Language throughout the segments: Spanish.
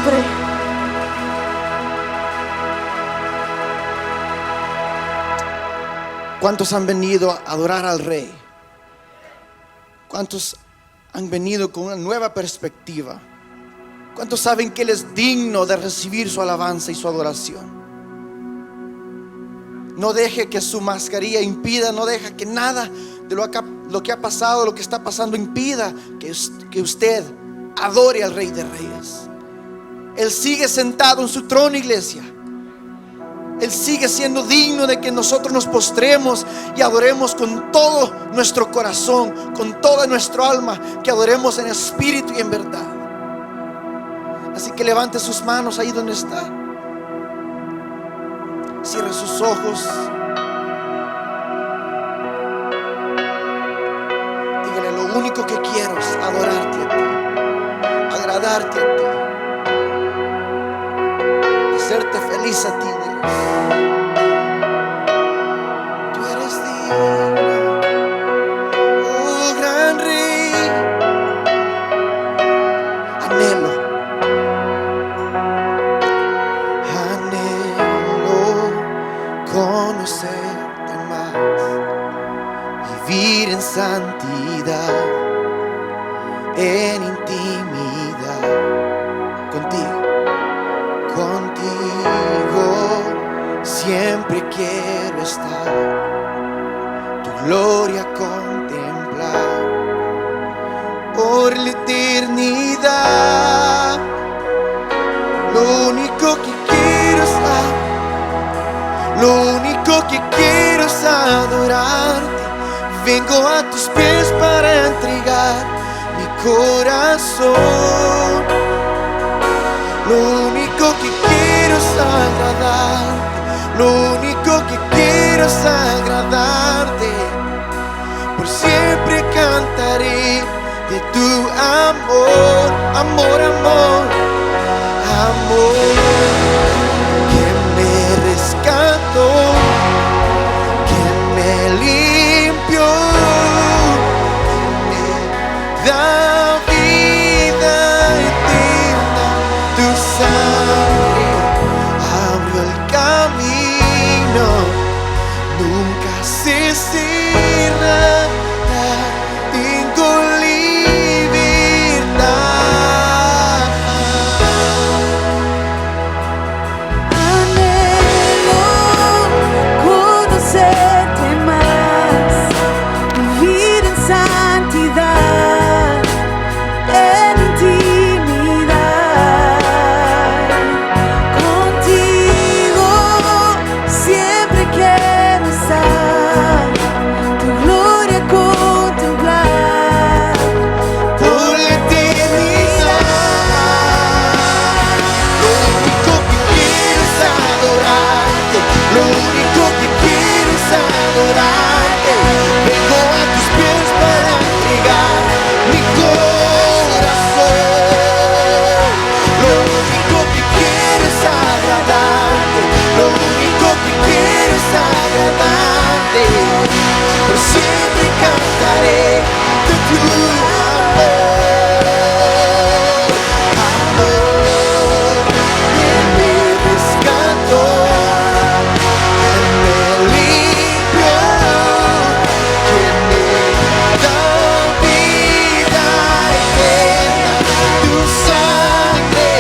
siempre. ¿Cuántos han venido a adorar al Rey? ¿Cuántos han venido con una nueva perspectiva? ¿Cuántos saben que Él es digno de recibir su alabanza y su adoración? No deje que su mascarilla impida, no deje que nada de lo que ha pasado, lo que está pasando impida que usted adore al Rey de Reyes. Él sigue sentado en su trono, iglesia. Él sigue siendo digno de que nosotros nos postremos y adoremos con todo nuestro corazón, con toda nuestra alma, que adoremos en espíritu y en verdad. Así que levante sus manos ahí donde está. Cierre sus ojos. Dígale: lo único que quiero es adorarte a ti, agradarte a ti, hacerte feliz a ti, Dios. Tú eres digno, oh gran Rey. Anhelo conocerte más, vivir en santidad, en intimidad contigo. Siempre quiero estar, tu gloria contemplar por la eternidad. Lo único que quiero es lo único que quiero es adorarte. Vengo a tus pies para entregar mi corazón. Lo único que quiero es agradarte. Lo único que quiero es agradarte. Por siempre cantaré de tu amor, amor, amor, amor, que me rescató, que me limpió, que me da vida eterna. Tu sangre abrió el camino, nunca se cerrará. Tengo libertad. Anhelo conocerte más, vivir en santidad, en intimidad contigo. Siempre quiero estar, tu gloria contemplar Por la eternidad. Lo único que quiero es adorarte. Lo único que quiero es adorarte. Vengo a tus pies para entregar mi corazón. Lo único que quiero es agradarte. Lo único que quiero es agradarte. Por siempre cantaré de tu amor, amor, que me rescató, que me limpió, que me da vida eterna. Tu sangre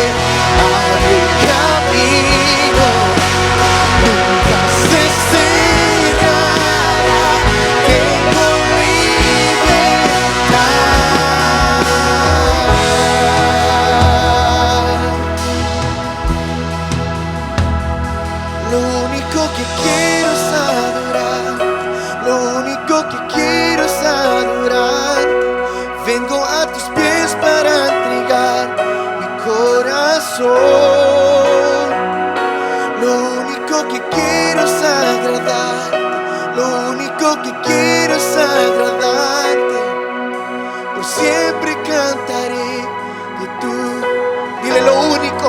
abre el camino, nunca se cerrará. Tengo libertad. Lo único que quiero es adorar. Lo único que quiero es adorar. Vengo a tus pies para entregar mi corazón. Lo único que quiero es agradarte. Lo único que quiero es agradarte. Por siempre cantaré de tu. Dile: lo único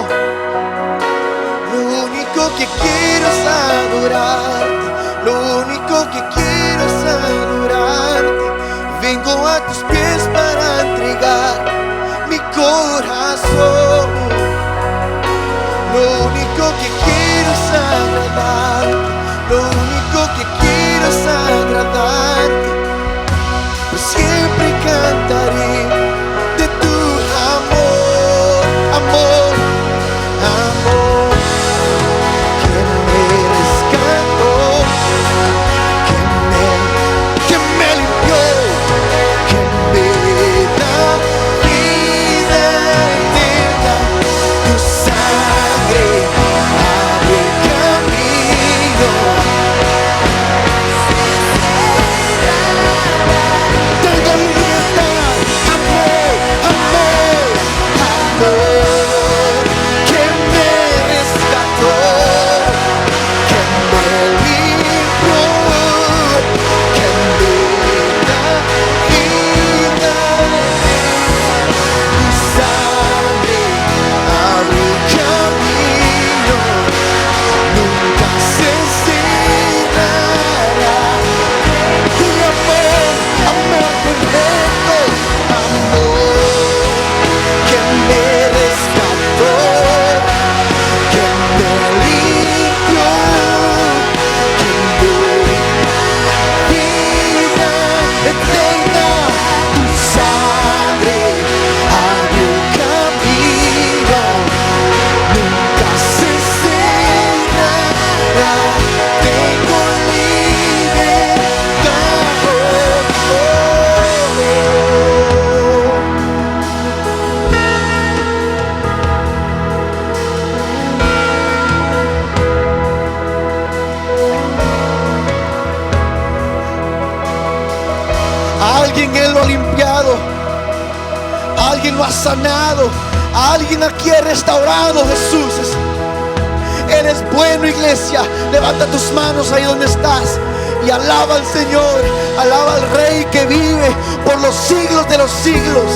que quiero es adorarte. Lo único que quiero es adorarte. Vengo a tus pies para entregar mi corazón. único que quiero es agradarte, lo único que quiero es agradarte, pues siempre cantaré de tu amor, amor, amor, que me rescató, que me limpió, que me da vida eterna. Tu sangre abre camino. Tengo libertad, amor, amor, amor, que me rescató, que me libró, que me da vida. Tu sangre abre camino, nunca se cerrará. Tu amor, amor perfecto, amor, que me rescató, que me limpió, que me vida eterna. Tu sangre abrió camino, nunca se cerrará. Tengo libertad. Alguien Él lo ha limpiado, alguien lo ha sanado, alguien aquí ha restaurado. Jesús, Él es bueno, iglesia. Levanta tus manos ahí donde estás y alaba al Señor, alaba al Rey que vive por los siglos de los siglos.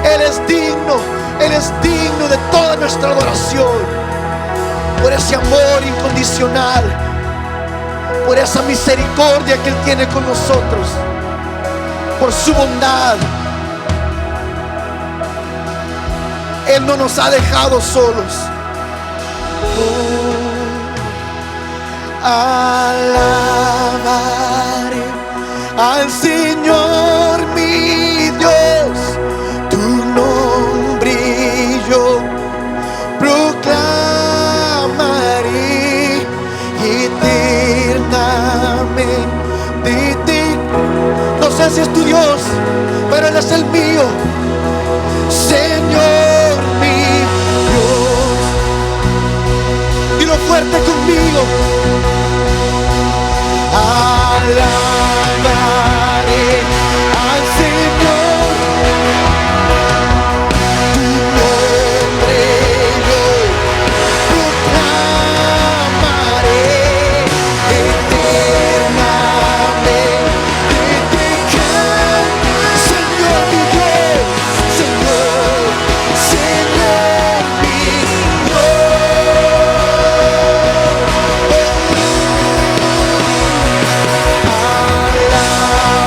Él es digno de toda nuestra adoración, por ese amor incondicional, por esa misericordia que Él tiene con nosotros, por su bondad. Él no nos ha dejado solos. Alabaré al Señor mi Dios, tu nombre yo proclamaré eternamente. No sé si es tu Dios, pero Él es el mío. Señor mi Dios, dilo fuerte conmigo. Alabaré al Señor, tu nombre yo proclamaré eternamente. Te canto, Señor mi Dios, Señor, Señor mi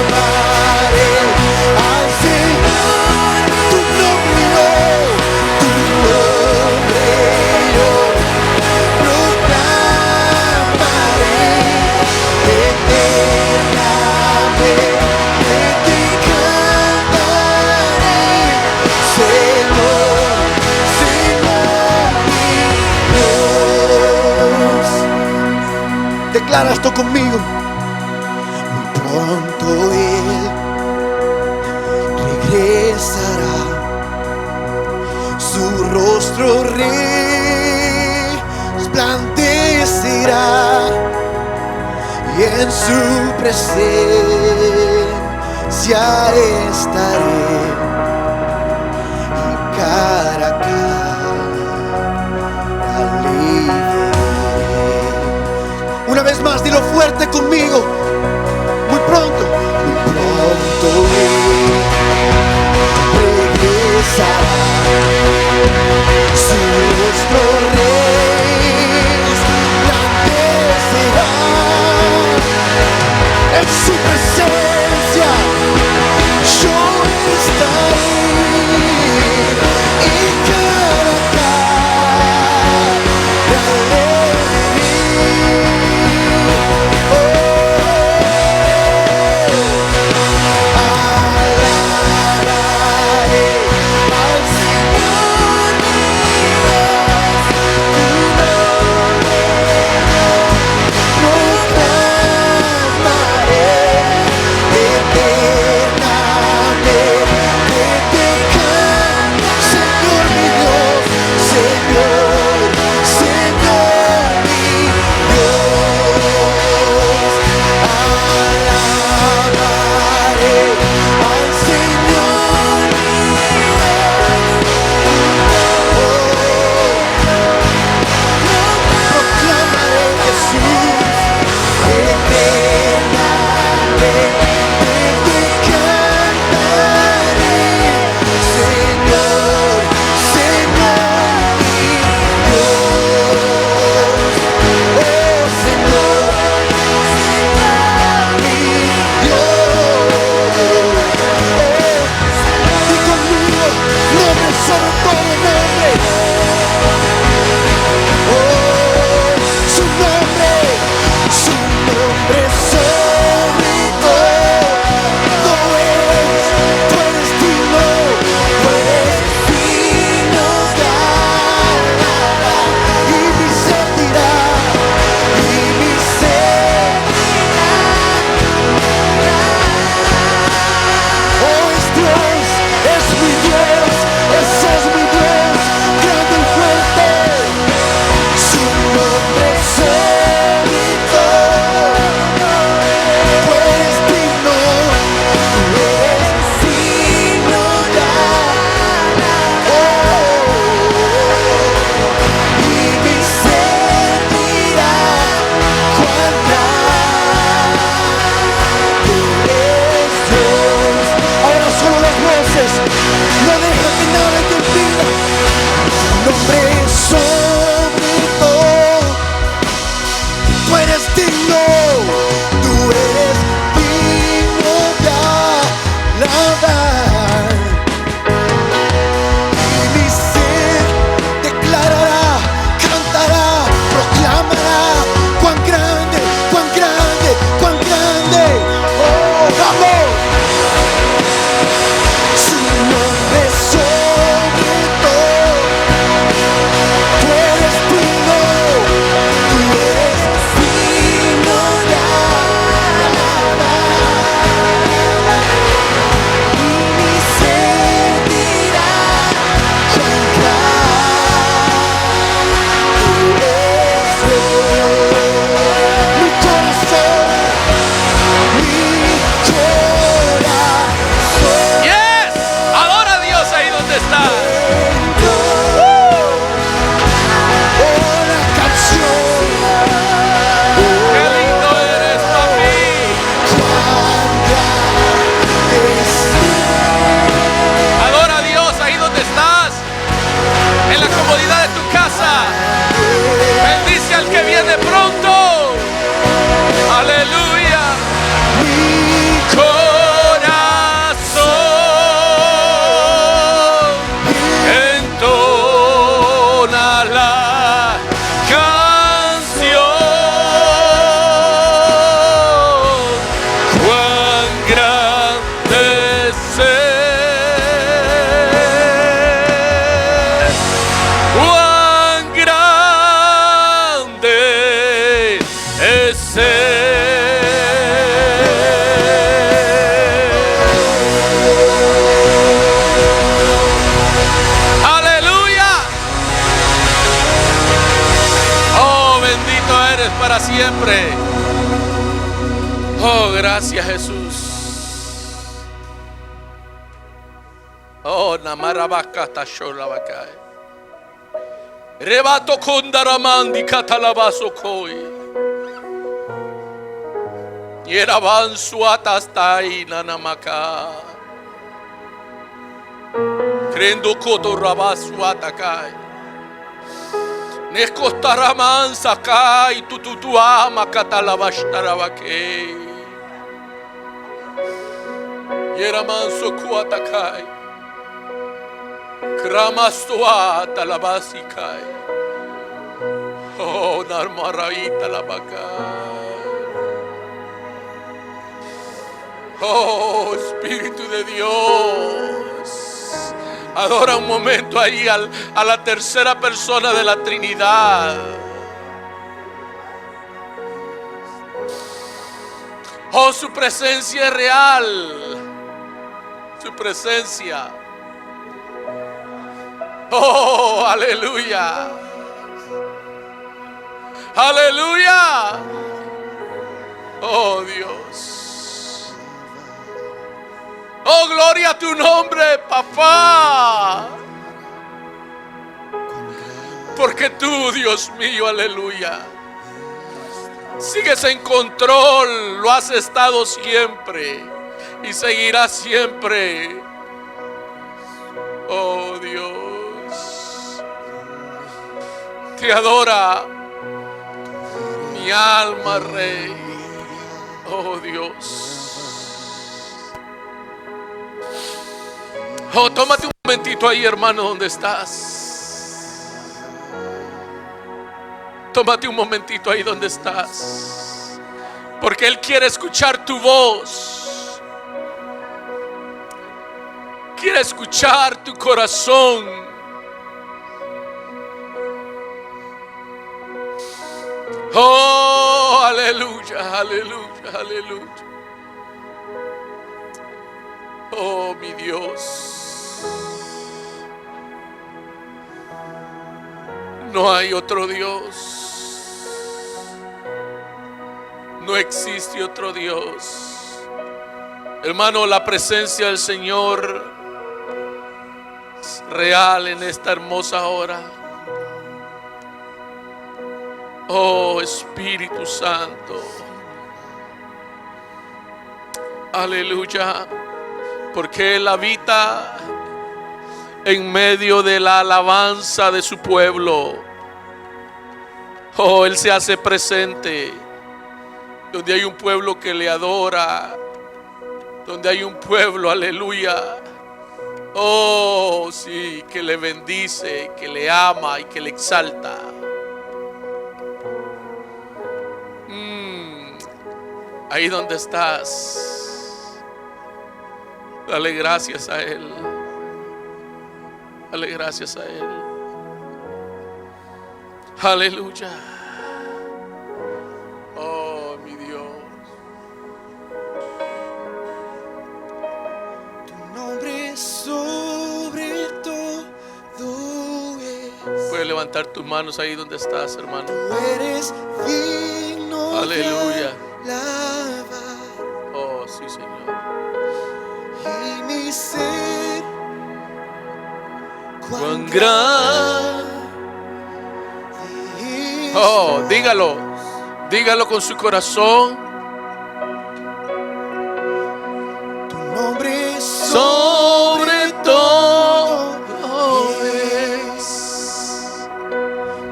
alabaré al Señor, tu nombre yo proclamaré eternamente. Te cantaré, Señor, Señor mi Dios. Declara esto conmigo. Pronto Él regresará, su rostro resplandecerá, y en su presencia estaré, y cara a cara le veré. Una vez más, dilo fuerte conmigo. Muy pronto Él regresará, su rostro resplandecerá, en su presencia yo estaré, y cara a cara para siempre. Oh, gracias Jesús. Oh, namarabaka tasholabaka. Rebato kondaramandi katalabaso koi. Yeraban suatastai nanamaka. Crendo koto rabasuatakai. Nekostaraman sakai tututuama katalabashtaravake. Yeraman sokuatakai. Kramastua talabasikai. Oh, narmarai talabakai. Oh, Espíritu de Dios. Adora un momento ahí a la tercera persona de la Trinidad. Oh, su presencia es real. Su presencia. Oh, aleluya. Aleluya. Oh, Dios. Oh, gloria a tu nombre, papá. Porque tú, Dios mío, aleluya, sigues en control, lo has estado siempre y seguirás siempre. Oh, Dios, te adora mi alma, Rey. Oh, Dios. Oh, tómate un momentito ahí, hermano, donde estás. Tómate un momentito ahí donde estás. Porque Él quiere escuchar tu voz. Quiere escuchar tu corazón. Oh, aleluya, aleluya, aleluya. Oh, mi Dios. No hay otro Dios. No existe otro Dios. Hermano, la presencia del Señor es real en esta hermosa hora. Oh, Espíritu Santo. Aleluya. Porque Él habita en medio de la alabanza de su pueblo. Oh, Él se hace presente donde hay un pueblo que le adora, donde hay un pueblo, aleluya, oh sí, que le bendice, que le ama y que le exalta. Ahí donde estás, dale gracias a Él. Dale gracias a Él. Aleluya. Oh, mi Dios. Tu nombre sobre todo es. Puedes levantar tus manos ahí donde estás, hermano. Tú eres digno. Aleluya. De alabar. Oh, sí, Señor. Y mi ser, cuán grande. Oh, dígalo. Dígalo con su corazón. Tu nombre sobre todo es.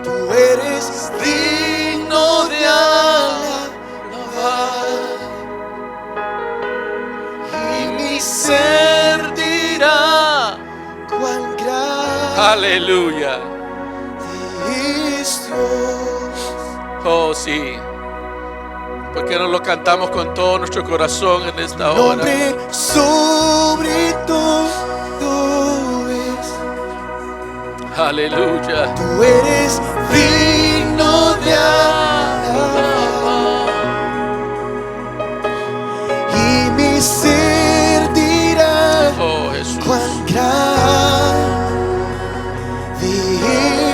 Tú eres digno de alabar. y mi Ser dirá. cuán grande Aleluya. es Dios. Oh, sí. Porque no lo cantamos con todo nuestro corazón en esta hora. Nombre sobre todo es. Aleluya. Tú eres digno de alabar. Y mi ser dirá Oh, Jesús. cuán grande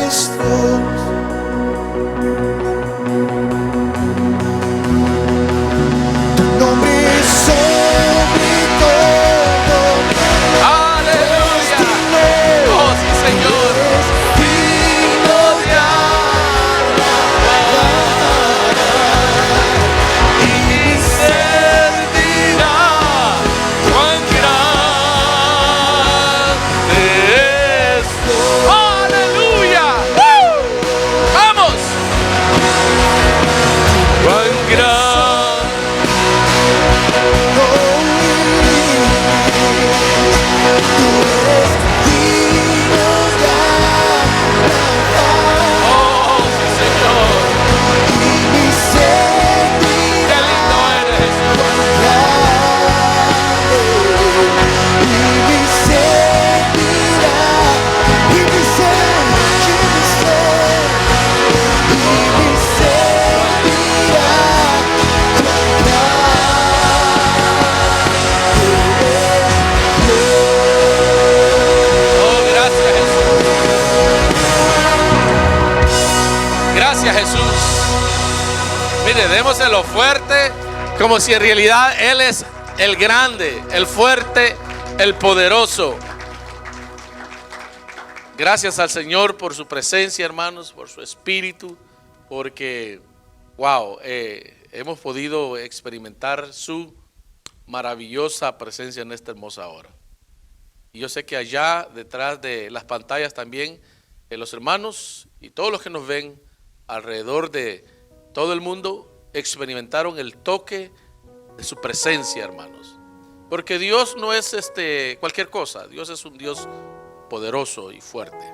es Dios. Gracias, Jesús. Mire, démoselo fuerte, como si en realidad Él es el grande, el fuerte, el poderoso. Gracias al Señor por su presencia, hermanos, por su espíritu, porque, wow, hemos podido experimentar su maravillosa presencia en esta hermosa hora. Y yo sé que allá detrás de las pantallas también los hermanos y todos los que nos ven alrededor de todo el mundo experimentaron el toque de su presencia, hermanos. Porque Dios no es cualquier cosa. Dios es un Dios poderoso y fuerte.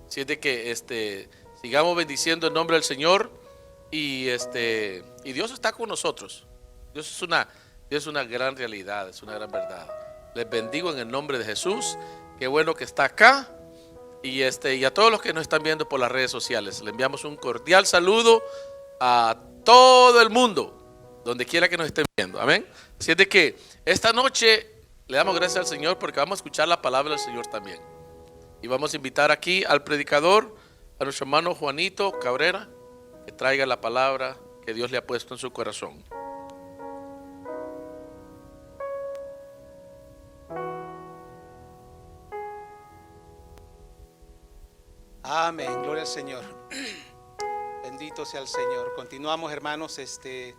Así es de que sigamos bendiciendo el nombre del Señor y Dios está con nosotros. Dios es una gran realidad, es una gran verdad. Les bendigo en el nombre de Jesús. Qué bueno que está acá. Y a todos los que nos están viendo por las redes sociales, le enviamos un cordial saludo a todo el mundo, donde quiera que nos estén viendo. Amén. Así es de que esta noche le damos gracias al Señor porque vamos a escuchar la palabra del Señor también. Y vamos a invitar aquí al predicador, a nuestro hermano Juanito Cabrera, que traiga la palabra que Dios le ha puesto en su corazón. Amén, gloria al Señor. Bendito sea el Señor. Continuamos, hermanos, en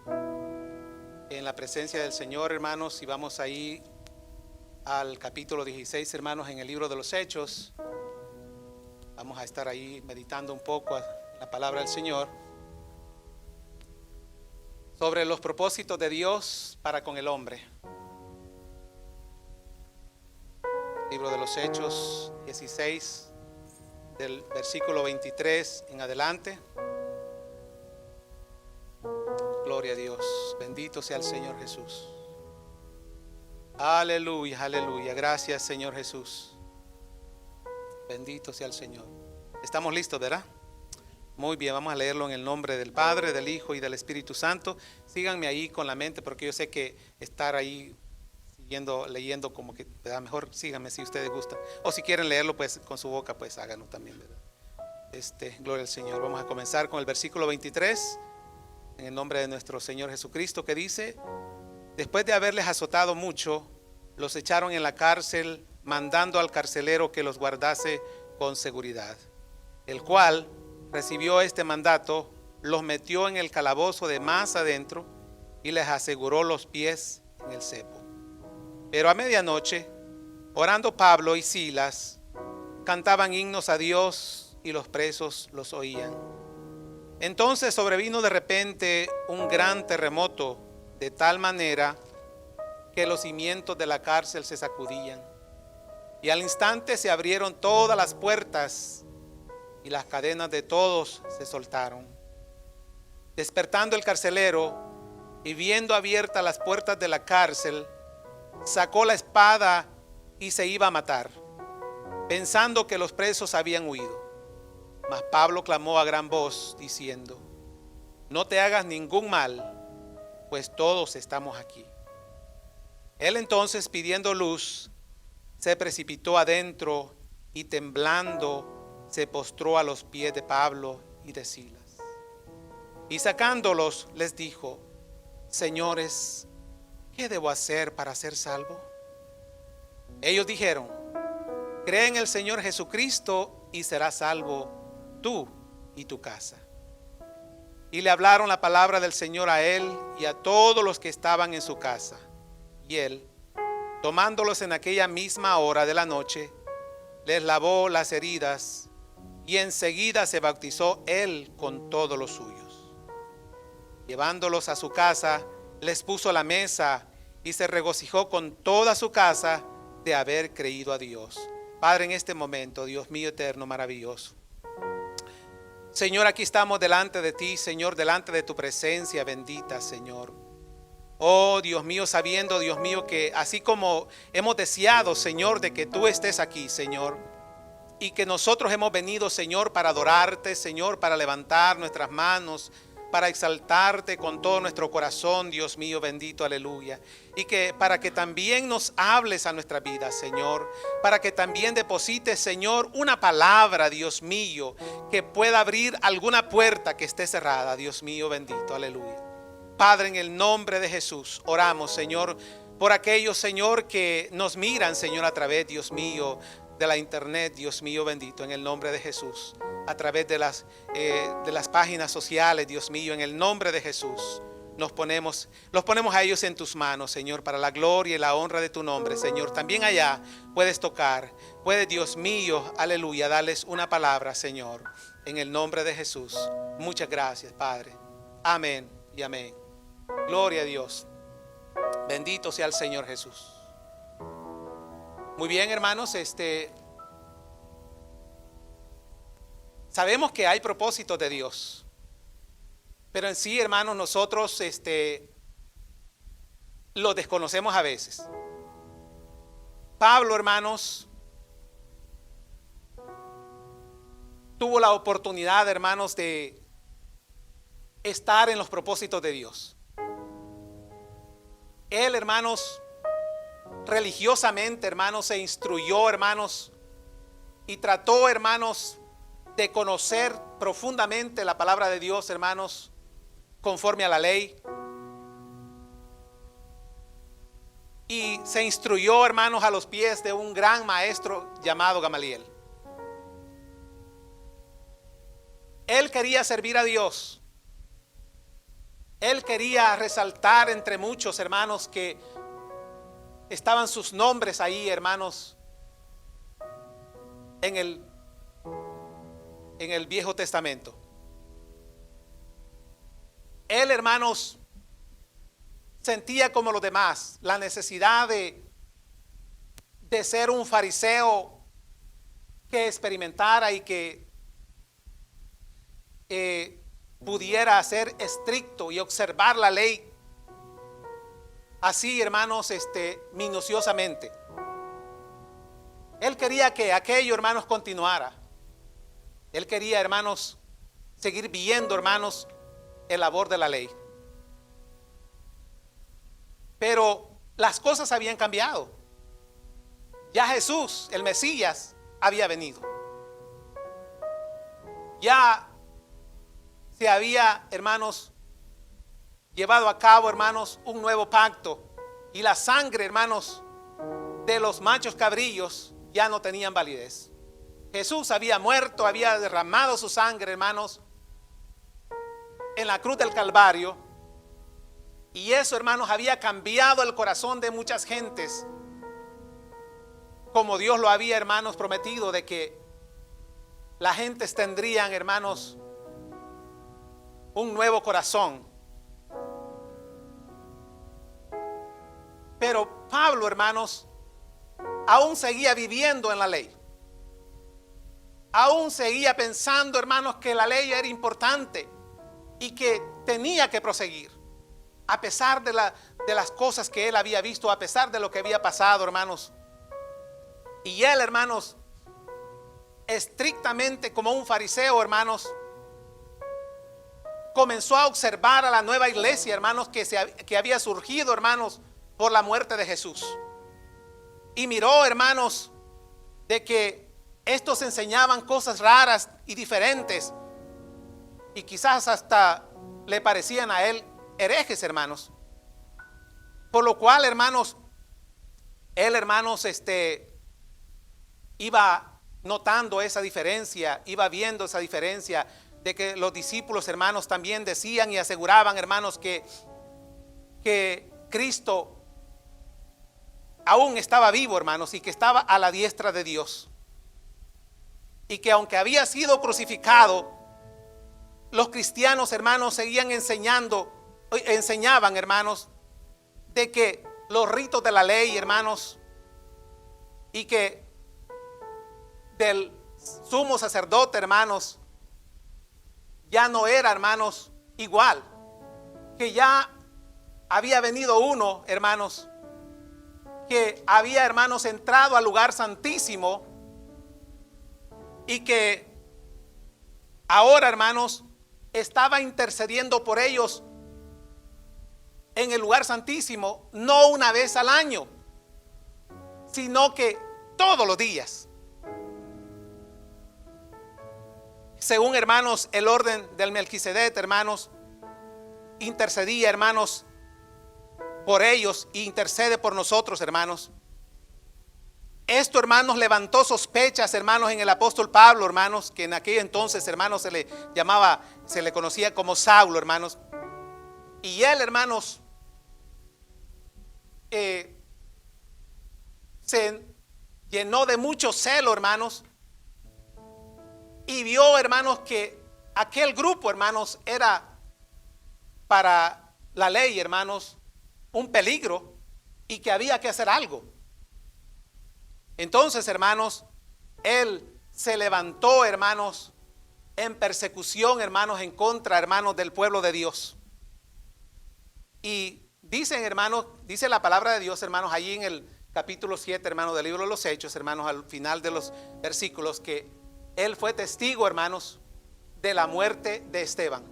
la presencia del Señor, hermanos, y vamos ahí al capítulo 16, hermanos, en el libro de los Hechos. Vamos a estar ahí meditando un poco la palabra del Señor sobre los propósitos de Dios para con el hombre. Libro de los Hechos 16, del versículo 23 en adelante. Gloria a Dios. Bendito sea el Señor Jesús. Aleluya, aleluya. Gracias, Señor Jesús. Bendito sea el Señor. ¿Estamos listos, verdad? Muy bien, vamos a leerlo en el nombre del Padre, del Hijo y del Espíritu Santo. Síganme ahí con la mente, porque yo sé que estar ahí leyendo como que mejor síganme si ustedes gustan, o si quieren leerlo pues con su boca, pues háganlo también, ¿verdad? Gloria al Señor. Vamos a comenzar con el versículo 23 en el nombre de nuestro Señor Jesucristo, que dice: después de haberles azotado mucho, los echaron en la cárcel, mandando al carcelero que los guardase con seguridad, el cual recibió este mandato, los metió en el calabozo de más adentro y les aseguró los pies en el cepo. Pero a medianoche, orando Pablo y Silas, cantaban himnos a Dios y los presos los oían. Entonces sobrevino de repente un gran terremoto, de tal manera que los cimientos de la cárcel se sacudían. Y al instante se abrieron todas las puertas y las cadenas de todos se soltaron. Despertando el carcelero y viendo abiertas las puertas de la cárcel, sacó la espada y se iba a matar, pensando que los presos habían huido. Mas Pablo clamó a gran voz, diciendo: no te hagas ningún mal, pues todos estamos aquí. Él entonces, pidiendo luz, se precipitó adentro y temblando se postró a los pies de Pablo y de Silas. Y sacándolos les dijo: señores, ¿qué debo hacer para ser salvo? Ellos dijeron: cree en el Señor Jesucristo y serás salvo tú y tu casa. Y le hablaron la palabra del Señor a él y a todos los que estaban en su casa. Y él, tomándolos en aquella misma hora de la noche, les lavó las heridas y enseguida se bautizó él con todos los suyos. Llevándolos a su casa, les puso la mesa y se regocijó con toda su casa de haber creído a Dios. Padre, en este momento, Dios mío eterno, maravilloso, Señor, aquí estamos delante de ti, Señor, delante de tu presencia bendita, Señor. Oh, Dios mío, sabiendo, Dios mío, que así como hemos deseado, Señor, de que tú estés aquí, Señor, y que nosotros hemos venido, Señor, para adorarte, Señor, para levantar nuestras manos, para exaltarte con todo nuestro corazón, Dios mío bendito, aleluya. Y que para que también nos hables a nuestra vida, Señor, para que también deposites, Señor, una palabra, Dios mío, que pueda abrir alguna puerta que esté cerrada, Dios mío bendito, aleluya. Padre, en el nombre de Jesús, oramos, Señor, por aquellos, Señor, que nos miran, Señor, a través, Dios mío, de la internet, Dios mío bendito, en el nombre de Jesús, a través de las páginas sociales, Dios mío, en el nombre de Jesús, los ponemos a ellos en tus manos, Señor, para la gloria y la honra de tu nombre, Señor. También allá puedes tocar, puedes, Dios mío, aleluya, darles una palabra, Señor, en el nombre de Jesús. Muchas gracias, Padre. Amén y amén. Gloria a Dios. Bendito sea el Señor Jesús. Muy bien, hermanos, sabemos que hay propósitos de Dios, pero en sí, hermanos, nosotros lo desconocemos a veces. Pablo, hermanos, tuvo la oportunidad, hermanos, de estar en los propósitos de Dios. Él, hermanos, religiosamente, hermanos, se instruyó, hermanos, y trató, hermanos, de conocer profundamente la palabra de Dios, hermanos, conforme a la ley. Y se instruyó, hermanos, a los pies de un gran maestro llamado Gamaliel. Él quería servir a Dios. Él quería resaltar entre muchos, hermanos, que estaban sus nombres ahí, hermanos, en el Viejo Testamento. Él, hermanos, sentía como los demás la necesidad de ser un fariseo que experimentara y que pudiera ser estricto y observar la ley así, hermanos, minuciosamente. Él quería que aquello, hermanos, continuara. Él quería, hermanos, seguir viendo, hermanos, el labor de la ley. Pero las cosas habían cambiado. Ya Jesús, el Mesías, había venido. Ya se había, hermanos, llevado a cabo, hermanos, un nuevo pacto. Y la sangre, hermanos, de los machos cabrillos ya no tenían validez. Jesús había muerto, había derramado su sangre, hermanos, en la cruz del Calvario. Y eso, hermanos, había cambiado el corazón de muchas gentes, como Dios lo había, hermanos, prometido, de que las gentes tendrían, hermanos, un nuevo corazón. Pero Pablo, hermanos, aún seguía viviendo en la ley. Aún seguía pensando, hermanos, que la ley era importante y que tenía que proseguir, a pesar de las cosas que él había visto, a pesar de lo que había pasado, hermanos. Y él, hermanos, estrictamente como un fariseo, hermanos, comenzó a observar a la nueva iglesia, hermanos, que había surgido, hermanos, por la muerte de Jesús. Y miró, hermanos, de que estos enseñaban cosas raras y diferentes, y quizás hasta le parecían a él herejes, hermanos. Por lo cual, hermanos, él, hermanos, iba notando esa diferencia, iba viendo esa diferencia de que los discípulos, hermanos, también decían y aseguraban, hermanos, que Cristo aún estaba vivo, hermanos, y que estaba a la diestra de Dios. Y que aunque había sido crucificado, los cristianos, hermanos, seguían enseñaban, hermanos, de que los ritos de la ley, hermanos, y que del sumo sacerdote, hermanos, ya no era, hermanos, igual. Que ya había venido uno, hermanos, que había, hermanos, entrado al lugar santísimo, y que ahora, hermanos, estaba intercediendo por ellos en el lugar santísimo, no una vez al año, sino que todos los días. Según, hermanos, el orden del Melquisedec, hermanos, intercedía, hermanos, por ellos e intercede por nosotros, hermanos. Esto, hermanos, levantó sospechas, hermanos, en el apóstol Pablo, hermanos, que en aquel entonces, hermanos, se le conocía como Saulo, hermanos. Y él, hermanos, se llenó de mucho celo, hermanos, y vio, hermanos, que aquel grupo, hermanos, era para la ley, hermanos, un peligro y que había que hacer algo. Entonces, hermanos, él se levantó, hermanos, en persecución, hermanos, en contra, hermanos, del pueblo de Dios. Y dicen, hermanos, dice la palabra de Dios, hermanos, allí en el capítulo 7, hermanos, del libro de los Hechos, hermanos, al final de los versículos, que él fue testigo, hermanos, de la muerte de Esteban.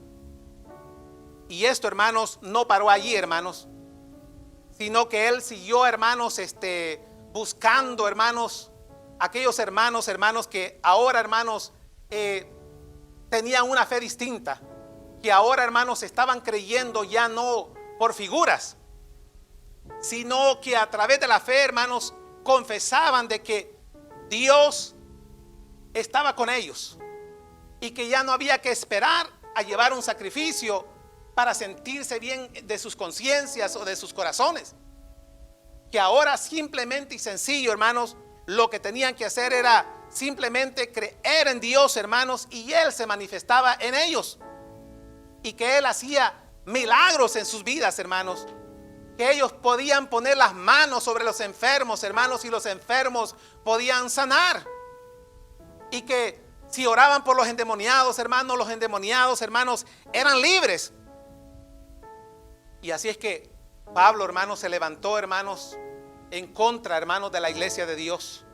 Y esto, hermanos, no paró allí, hermanos, sino que él siguió, hermanos, buscando, hermanos, aquellos hermanos que ahora, hermanos, tenían una fe distinta, que ahora, hermanos, estaban creyendo ya no por figuras, sino que a través de la fe, hermanos, confesaban de que Dios estaba con ellos y que ya no había que esperar a llevar un sacrificio para sentirse bien de sus conciencias o de sus corazones, que ahora simplemente y sencillo, hermanos, lo que tenían que hacer era simplemente creer en Dios, hermanos, y Él se manifestaba en ellos, y que Él hacía milagros en sus vidas, hermanos, que ellos podían poner las manos sobre los enfermos, hermanos, y los enfermos podían sanar, y que si oraban por los endemoniados, hermanos, los endemoniados, hermanos, eran libres. Y así es que Pablo, hermanos, se levantó, hermanos, en contra, hermanos, de la iglesia de Dios,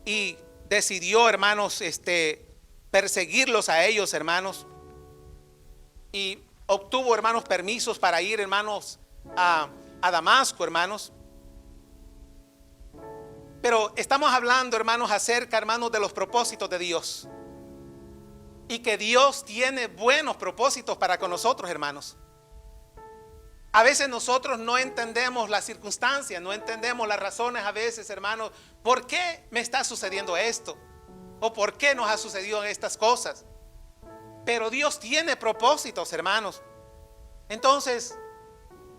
y decidió, hermanos, perseguirlos a ellos, hermanos, y obtuvo, hermanos, permisos para ir, hermanos, a Damasco, hermanos. Pero estamos hablando, hermanos, acerca, hermanos, de los propósitos de Dios, y que Dios tiene buenos propósitos para con nosotros, hermanos. A veces nosotros no entendemos las circunstancias, no entendemos las razones a veces, hermanos, ¿por qué me está sucediendo esto? ¿O por qué nos ha sucedido estas cosas? Pero Dios tiene propósitos, hermanos. Entonces,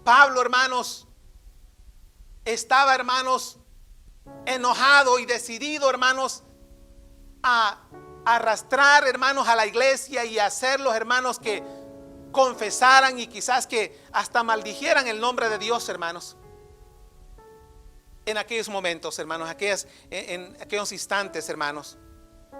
Pablo, hermanos, estaba, hermanos, enojado y decidido, hermanos, a arrastrar, hermanos, a la iglesia y a hacerlos, hermanos, que confesaran y quizás que hasta maldijeran el nombre de Dios, hermanos. En aquellos momentos, hermanos, en aquellos instantes, hermanos,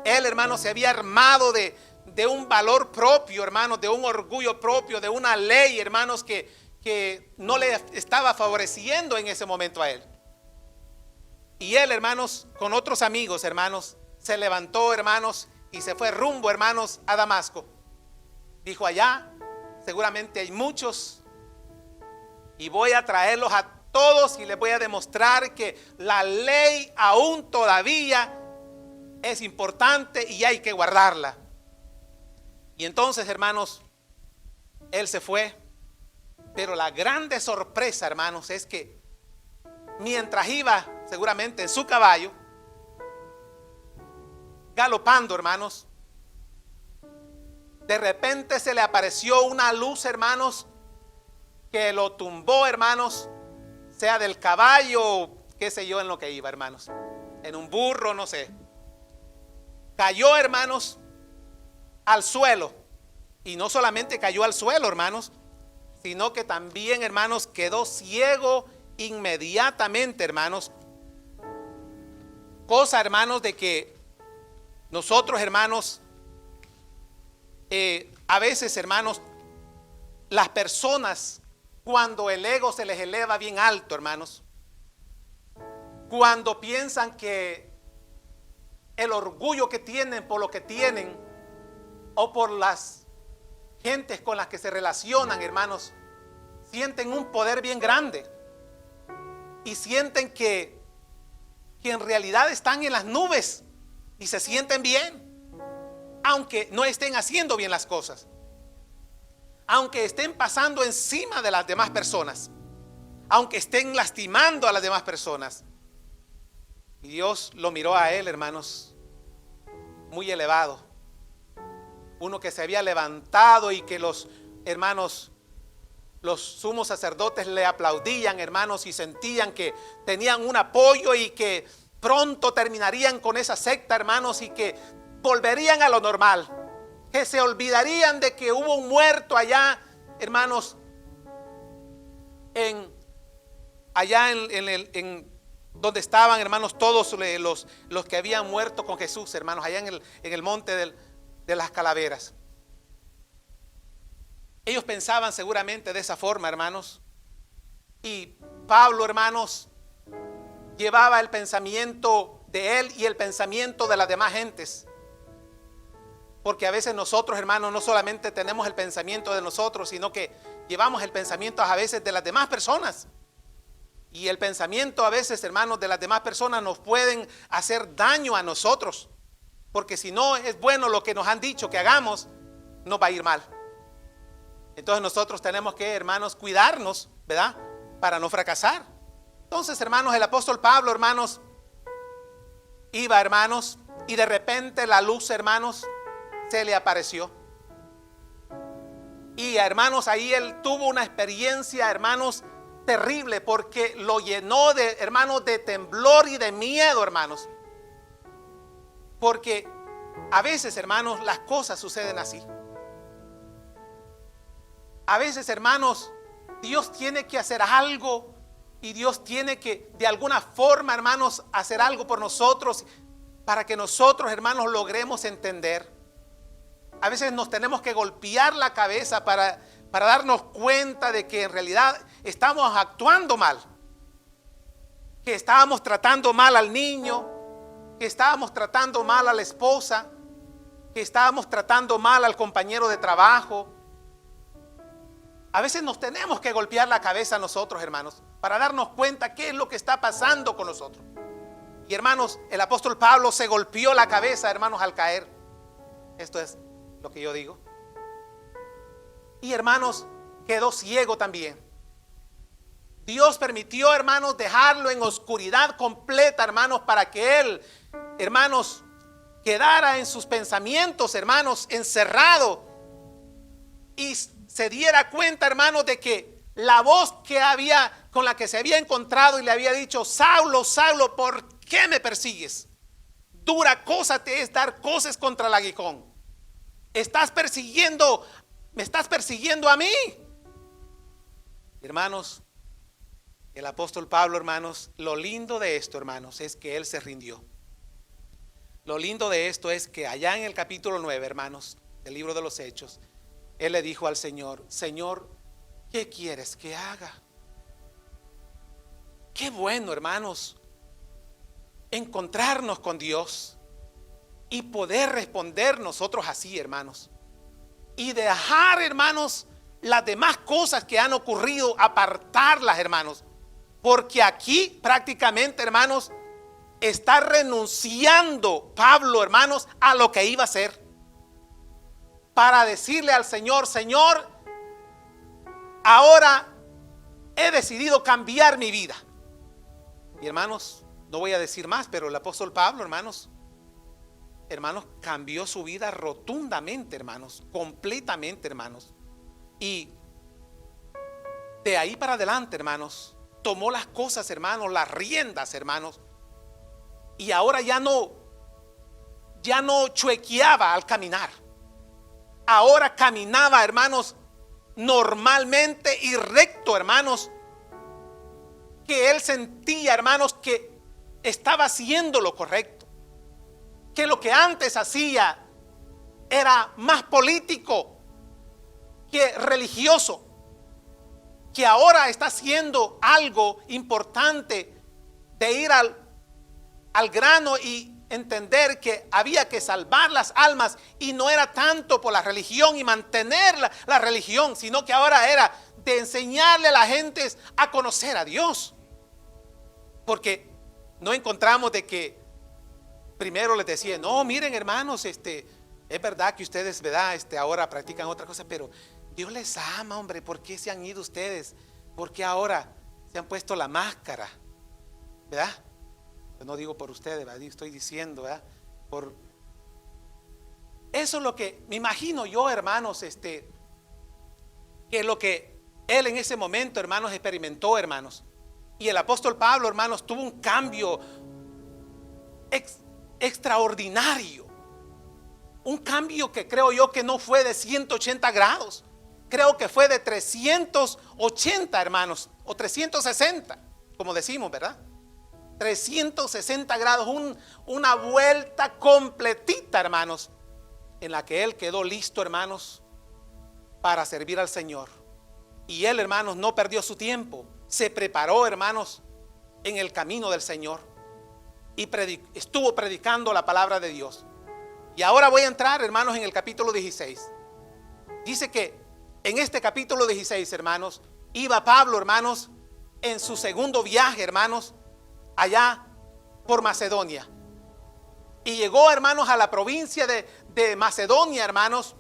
él, hermanos, se había armado de un valor propio, hermanos, de un orgullo propio, de una ley, hermanos, que no le estaba favoreciendo en ese momento a él. Y él, hermanos, con otros amigos, hermanos, se levantó, hermanos, y se fue rumbo, hermanos, a Damasco. Dijo: allá seguramente hay muchos, y voy a traerlos a todos y les voy a demostrar que la ley aún todavía es importante y hay que guardarla. Y entonces, hermanos, él se fue. Pero la grande sorpresa, hermanos, es que mientras iba seguramente en su caballo, galopando, hermanos, de repente se le apareció una luz, hermanos, que lo tumbó, hermanos, sea del caballo, qué sé yo en lo que iba, hermanos, en un burro, no sé. Cayó, hermanos, al suelo. Y no solamente cayó al suelo, hermanos, sino que también, hermanos, quedó ciego inmediatamente, hermanos. Cosa, hermanos, de que nosotros, hermanos, a veces, hermanos, las personas, cuando el ego se les eleva bien alto, hermanos, cuando piensan que el orgullo que tienen por lo que tienen, o por las gentes con las que se relacionan, hermanos, sienten un poder bien grande y sienten que en realidad están en las nubes y se sienten bien, aunque no estén haciendo bien las cosas, aunque estén pasando encima de las demás personas, aunque estén lastimando a las demás personas. Y Dios lo miró a él, hermanos, muy elevado, uno que se había levantado y que los hermanos, los sumos sacerdotes le aplaudían, hermanos, y sentían que tenían un apoyo y que pronto terminarían con esa secta, hermanos, y que volverían a lo normal, que se olvidarían de que hubo un muerto allá, hermanos, allá en donde estaban, hermanos, todos los que habían muerto con Jesús, hermanos, allá en el monte de las calaveras. Ellos pensaban seguramente de esa forma, hermanos. Y Pablo, hermanos, llevaba el pensamiento de él y el pensamiento de las demás gentes. Porque a veces nosotros, hermanos, no solamente tenemos el pensamiento de nosotros, sino que llevamos el pensamiento a veces de las demás personas. Y el pensamiento a veces, hermanos, de las demás personas nos pueden hacer daño a nosotros. Porque si no es bueno lo que nos han dicho que hagamos, nos va a ir mal. Entonces nosotros tenemos que, hermanos, cuidarnos, ¿verdad? Para no fracasar. Entonces, hermanos, el apóstol Pablo, hermanos, iba, hermanos, y de repente la luz, hermanos, se le apareció. Y, hermanos, ahí él tuvo una experiencia, hermanos, terrible, porque lo llenó de, hermanos, de temblor y de miedo, hermanos. Porque a veces, hermanos, las cosas suceden así. A veces, hermanos, Dios tiene que hacer algo y Dios tiene que, de alguna forma, hermanos, hacer algo por nosotros para que nosotros, hermanos, logremos entender. A veces nos tenemos que golpear la cabeza para darnos cuenta de que en realidad estamos actuando mal, que estábamos tratando mal al niño, que estábamos tratando mal a la esposa, que estábamos tratando mal al compañero de trabajo. A veces nos tenemos que golpear la cabeza nosotros, hermanos, para darnos cuenta qué es lo que está pasando con nosotros. Y, hermanos, el apóstol Pablo se golpeó la cabeza, hermanos, al caer. Esto es lo que yo digo. Y, hermanos, quedó ciego también. Dios permitió, hermanos, dejarlo en oscuridad completa, hermanos, para que él, hermanos, quedara en sus pensamientos, hermanos, encerrado, y se diera cuenta, hermanos, de que la voz con la que se había encontrado y le había dicho: Saulo, Saulo, ¿por qué me persigues? Dura cosa te es dar coces contra el aguijón. Me estás persiguiendo a mí. Hermanos, el apóstol Pablo, hermanos, lo lindo de esto, hermanos, es que él se rindió. Lo lindo de esto es que allá en el capítulo 9, hermanos, del libro de los Hechos, él le dijo al Señor: Señor, ¿qué quieres que haga? Qué bueno, hermanos, encontrarnos con Dios y poder responder nosotros así, hermanos. Y dejar, hermanos, las demás cosas que han ocurrido, apartarlas, hermanos. Porque aquí prácticamente, hermanos, está renunciando Pablo, hermanos, a lo que iba a hacer, para decirle al Señor: Señor, ahora he decidido cambiar mi vida. Y, hermanos, no voy a decir más, pero el apóstol Pablo, hermanos, cambió su vida rotundamente, hermanos, completamente, hermanos. Y de ahí para adelante, hermanos, tomó las cosas, hermanos, las riendas, hermanos. Y ahora ya no chuequeaba al caminar. Ahora caminaba, hermanos, normalmente y recto, hermanos, que él sentía, hermanos, que estaba haciendo lo correcto, que lo que antes hacía era más político que religioso, que ahora está haciendo algo importante de ir al grano y entender que había que salvar las almas y no era tanto por la religión y mantener la religión, sino que ahora era de enseñarle a la gente a conocer a Dios. Porque no encontramos de que primero les decía, no, miren hermanos, es verdad que ustedes, ¿verdad? Ahora practican otra cosa, pero Dios les ama, hombre. ¿Por qué se han ido ustedes? ¿Por qué ahora se han puesto la máscara? ¿Verdad? No digo por ustedes, ¿verdad? Estoy diciendo, ¿verdad? Por eso es lo que me imagino yo, hermanos, que es lo que él en ese momento, hermanos, experimentó, hermanos. Y el apóstol Pablo, hermanos, tuvo un cambio extraordinario. Un cambio que creo yo que no fue de 180 grados. Creo que fue de 380, hermanos, o 360, como decimos, ¿verdad? 360 grados, una vuelta completita, hermanos, en la que él quedó listo, hermanos, para servir al Señor. Y él, hermanos, no perdió su tiempo. Se preparó, hermanos, en el camino del Señor y estuvo predicando la palabra de Dios. Y ahora voy a entrar, hermanos, en el capítulo 16. Dice que en este capítulo 16, hermanos, iba Pablo, hermanos, en su segundo viaje, hermanos, allá por Macedonia. Y llegó, hermanos, a la provincia de Macedonia, hermanos,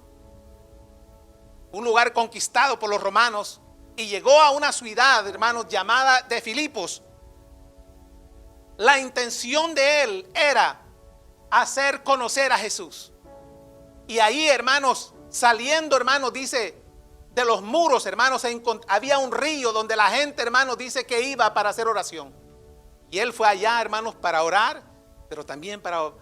un lugar conquistado por los romanos. Y llegó a una ciudad, hermanos, llamada de Filipos. La intención de él era hacer conocer a Jesús. Y ahí, hermanos, saliendo, hermanos, dice, de los muros, hermanos, había un río donde la gente, hermanos, dice que iba para hacer oración. Y él fue allá, hermanos, para orar, pero también para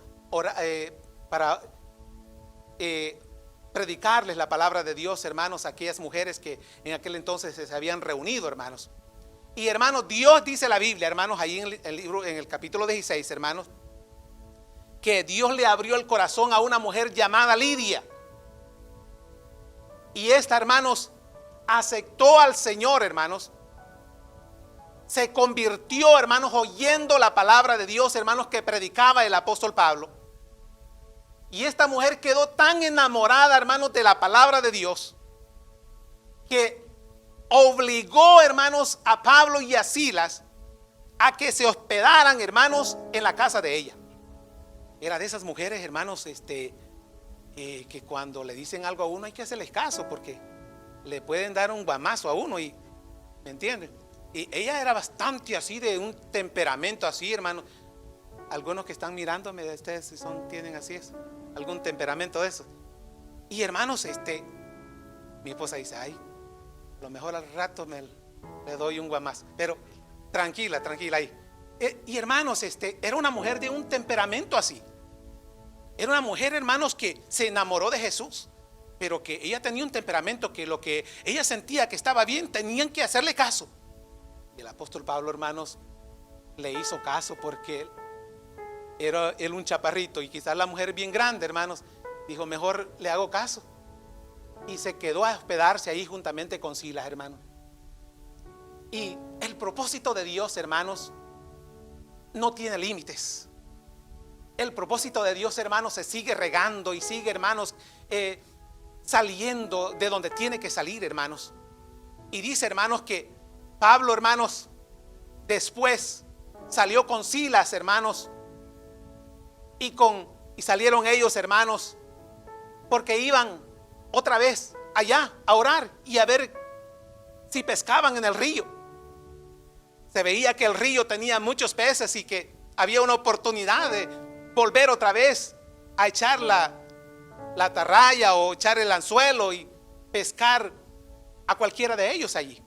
predicarles la palabra de Dios, hermanos, a aquellas mujeres que en aquel entonces se habían reunido, hermanos. Y hermanos, Dios dice la Biblia, hermanos, ahí en el libro, en el capítulo 16, hermanos, que Dios le abrió el corazón a una mujer llamada Lidia. Y esta, hermanos, aceptó al Señor, hermanos. Se convirtió, hermanos, oyendo la palabra de Dios, hermanos, que predicaba el apóstol Pablo. Y esta mujer quedó tan enamorada, hermanos, de la palabra de Dios, que obligó, hermanos, a Pablo y a Silas a que se hospedaran, hermanos, en la casa de ella. Era de esas mujeres, hermanos, que cuando le dicen algo a uno hay que hacerles caso, porque le pueden dar un guamazo a uno, y ¿me entienden? Y ella era bastante así, de un temperamento así, hermanos. Algunos que están mirándome, ustedes tienen así eso, algún temperamento de eso. Y hermanos, mi esposa dice, ay, a lo mejor al rato le doy un guamazo, pero tranquila ahí. Y hermanos, era una mujer de un temperamento así. Era una mujer, hermanos, que se enamoró de Jesús, pero que ella tenía un temperamento que lo que ella sentía que estaba bien, tenían que hacerle caso. Y el apóstol Pablo, hermanos, le hizo caso, porque era él un chaparrito y quizás la mujer bien grande, hermanos, dijo, mejor le hago caso. Y se quedó a hospedarse ahí juntamente con Silas, hermanos. Y el propósito de Dios, hermanos, no tiene límites. El propósito de Dios, hermanos, se sigue regando y sigue, hermanos, saliendo de donde tiene que salir, hermanos. Y dice, hermanos, que Pablo, hermanos, después salió con Silas, hermanos, y salieron ellos, hermanos, porque iban otra vez allá a orar y a ver si pescaban en el río. Se veía que el río tenía muchos peces y que había una oportunidad de volver otra vez a echar la atarraya o echar el anzuelo y pescar a cualquiera de ellos allí.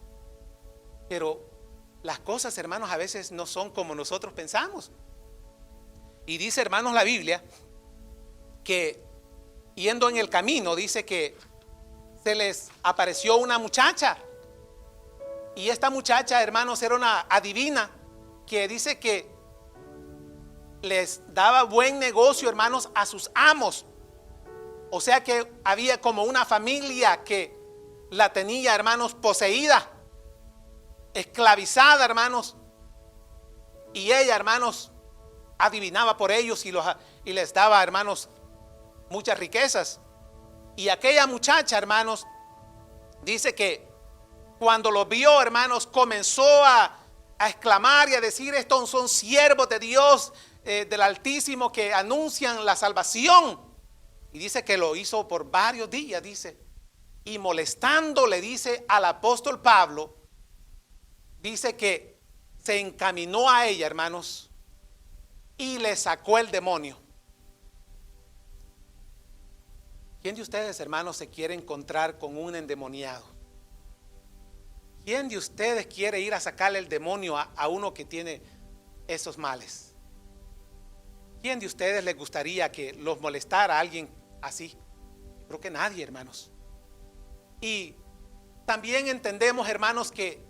Pero las cosas, hermanos, a veces no son como nosotros pensamos. Y dice, hermanos, la Biblia que yendo en el camino, dice que se les apareció una muchacha. Y esta muchacha, hermanos, era una adivina que dice que les daba buen negocio, hermanos, a sus amos. O sea que había como una familia que la tenía, hermanos, poseída, esclavizada, hermanos. Y ella, hermanos, adivinaba por ellos y les daba, hermanos, muchas riquezas. Y aquella muchacha, hermanos, dice que cuando los vio, hermanos, comenzó a exclamar y a decir: estos son siervos de Dios, del Altísimo, que anuncian la salvación. Y dice que lo hizo por varios días, dice. Y molestando, le dice al apóstol Pablo, dice que se encaminó a ella, hermanos, y le sacó el demonio. ¿Quién de ustedes, hermanos, se quiere encontrar con un endemoniado? ¿Quién de ustedes quiere ir a sacarle el demonio a uno que tiene esos males? ¿Quién de ustedes les gustaría que los molestara a alguien así? Creo que nadie, hermanos. Y también entendemos, hermanos, que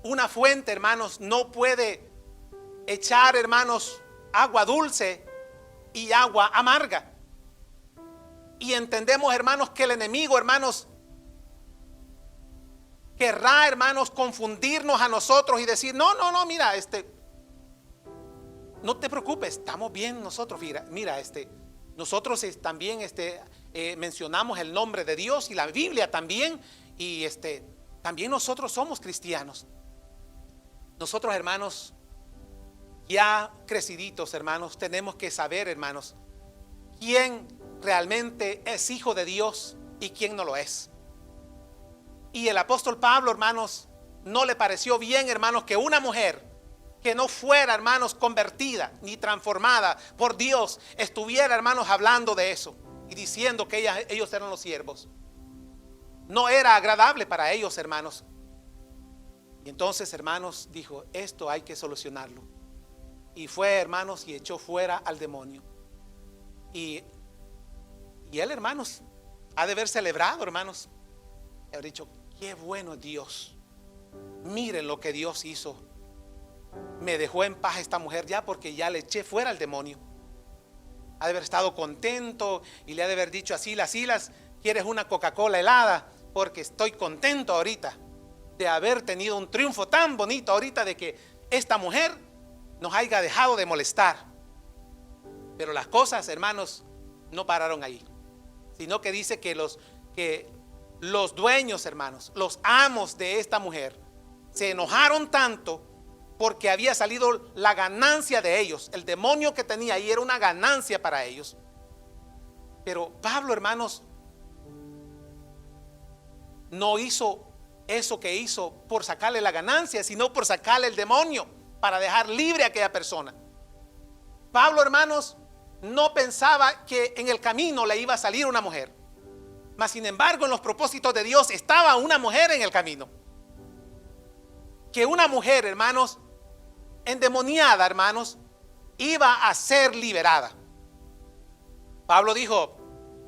una fuente, hermanos, no puede echar, hermanos, agua dulce y agua amarga. Y entendemos, hermanos, que el enemigo, hermanos, querrá, hermanos, confundirnos a nosotros y decir: no, mira, no te preocupes, estamos bien nosotros. Mira, nosotros también mencionamos el nombre de Dios y la Biblia también, y también nosotros somos cristianos. Nosotros, hermanos, ya creciditos, hermanos, tenemos que saber, hermanos, quién realmente es hijo de Dios y quién no lo es. Y el apóstol Pablo, hermanos, no le pareció bien, hermanos, que una mujer que no fuera, hermanos, convertida ni transformada por Dios estuviera, hermanos, hablando de eso y diciendo que ellos eran los siervos. No era agradable para ellos, hermanos. Y entonces, hermanos, dijo: esto hay que solucionarlo. Y fue, hermanos, y echó fuera al demonio. Y él, hermanos, ha de haber celebrado, hermanos. Ha dicho: qué bueno Dios. Miren lo que Dios hizo. Me dejó en paz esta mujer ya, porque ya le eché fuera al demonio. Ha de haber estado contento y le ha de haber dicho a Silas: ¿quieres una Coca-Cola helada? Porque estoy contento ahorita de haber tenido un triunfo tan bonito ahorita, de que esta mujer nos haya dejado de molestar. Pero las cosas, hermanos, no pararon ahí, sino que dice que los dueños, hermanos, los amos de esta mujer, se enojaron tanto porque había salido la ganancia de ellos. El demonio que tenía ahí era una ganancia para ellos. Pero Pablo, hermanos, no hizo eso que hizo por sacarle la ganancia, sino por sacarle el demonio, para dejar libre a aquella persona. Pablo, hermanos, no pensaba que en el camino le iba a salir una mujer, mas sin embargo en los propósitos de Dios estaba una mujer en el camino. Que una mujer, hermanos, endemoniada, hermanos, iba a ser liberada. Pablo dijo: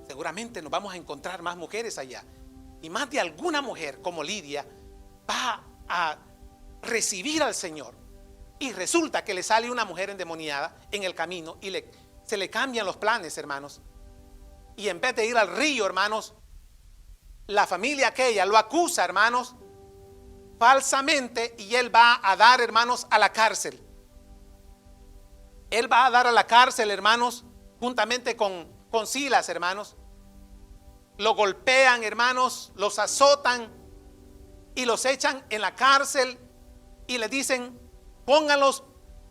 seguramente nos vamos a encontrar más mujeres allá, y más de alguna mujer como Lidia va a recibir al Señor. Y resulta que le sale una mujer endemoniada en el camino y se le cambian los planes, hermanos. Y en vez de ir al río, hermanos, la familia aquella lo acusa, hermanos, falsamente, y él va a dar, hermanos, a la cárcel. Él va a dar a la cárcel, hermanos, juntamente con Silas, hermanos. Lo golpean, hermanos, los azotan y los echan en la cárcel y les dicen: pónganlos